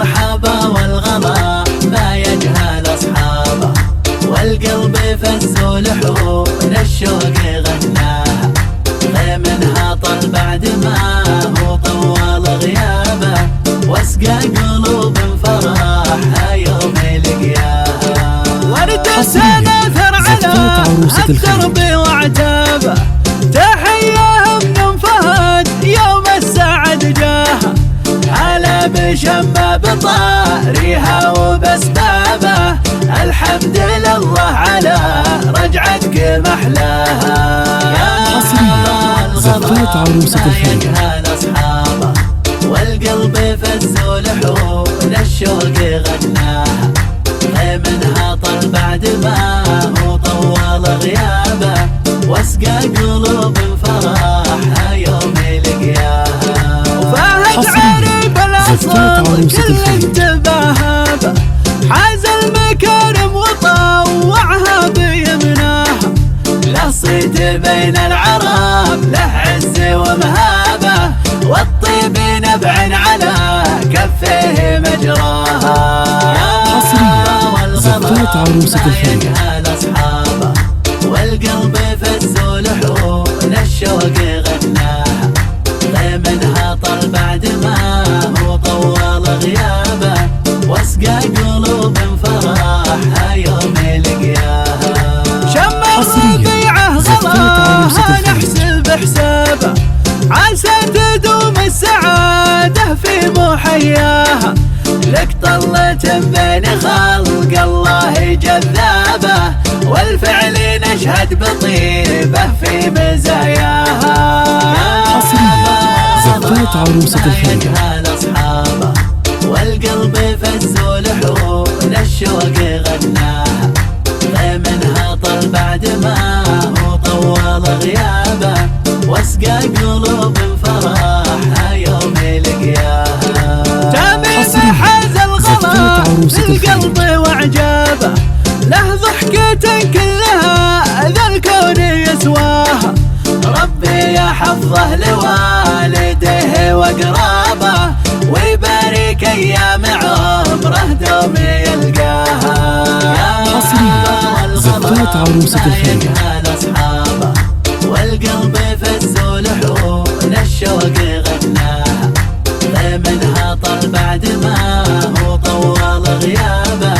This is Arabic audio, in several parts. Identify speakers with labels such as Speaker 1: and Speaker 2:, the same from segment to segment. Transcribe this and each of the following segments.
Speaker 1: المرحبا والغلا ما يجهل أصحابه، والقلب فز ولحون الشوق غناها، منها طل بعد ما هو طول غيابه، واسقى قلوب فرحها يوم لقياها. ورد سنثر على الدرب وعتابه، تحية من فهد يوم السعد جاها، هلا بشمة بطاريها وبسبابه، الحمد لله على رجعتك محلاها.
Speaker 2: زفات عروسة الخليج
Speaker 1: أصحابه، والقلب فز ولحون الشوق غناها، منها طل بعد ما هو طول غيابه، واسقى قلوب فرحها يوم لقياها. وفهد عرب الأصل كل انتباهه، حاز المكارم وطوعها بيمناها، له صيت بين العرب له عز ومهابه، والطيب نبع على كفه مجراها.
Speaker 2: زفات عروسة الخليج
Speaker 1: أصحابه، والقلب فز ولحون الشوق غناها، منها طل بعد ما هو طول غيابه، واسقى قلوب فرحها يوم لقياها. شم الربيعه غلاها نحسب حسابه، عسى تدوم السعاده في محياها، لك طلة بين خلق الله جذابه، والفعل نشهد بطيبه في مزاياها.
Speaker 2: زفات عروسة الخليج
Speaker 1: أصحابه، والقلب فز ولحون الشوق غناها، منها طل بعد ما هو طول غيابه، واسقى قلوب فرحها يوم لقياها. تميم حاز الغلا بالقلب واعجابه، له ضحكة كلها ذا الكون يسواها، ربي يحفظه لوالديه واقرابه، ويبارك ايام عمره دوم يلقاها.
Speaker 2: زفات عروسة الخليج
Speaker 1: أصحابه، والقلب فز ولحون الشوق غناها، منها طل بعد ما هو طول غيابه،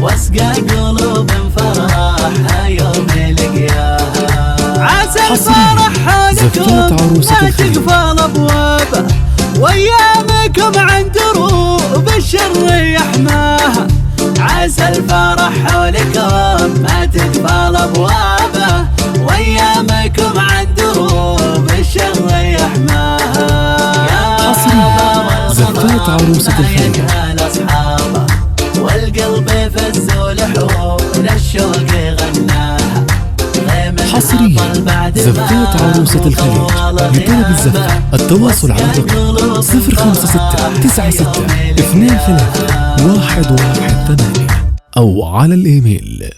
Speaker 1: واسقى قلوب فرحها يوم لقياها. عسى الفرح لكم ما تقفل ابوابه، وايامكم عن دروب الشر يحماها، عسى الفرح لكم ما تقفل ابوابه، وايامكم عن دروب الشر يحماها.
Speaker 2: زفات عروسة الخليج
Speaker 1: أصحابه، والقلب فز ولحون الشوق غناها،
Speaker 2: حصريا زفات عروسة الخليج. لطلب الزفة التواصل على الرقم 056 96 23 118 أو على الإيميل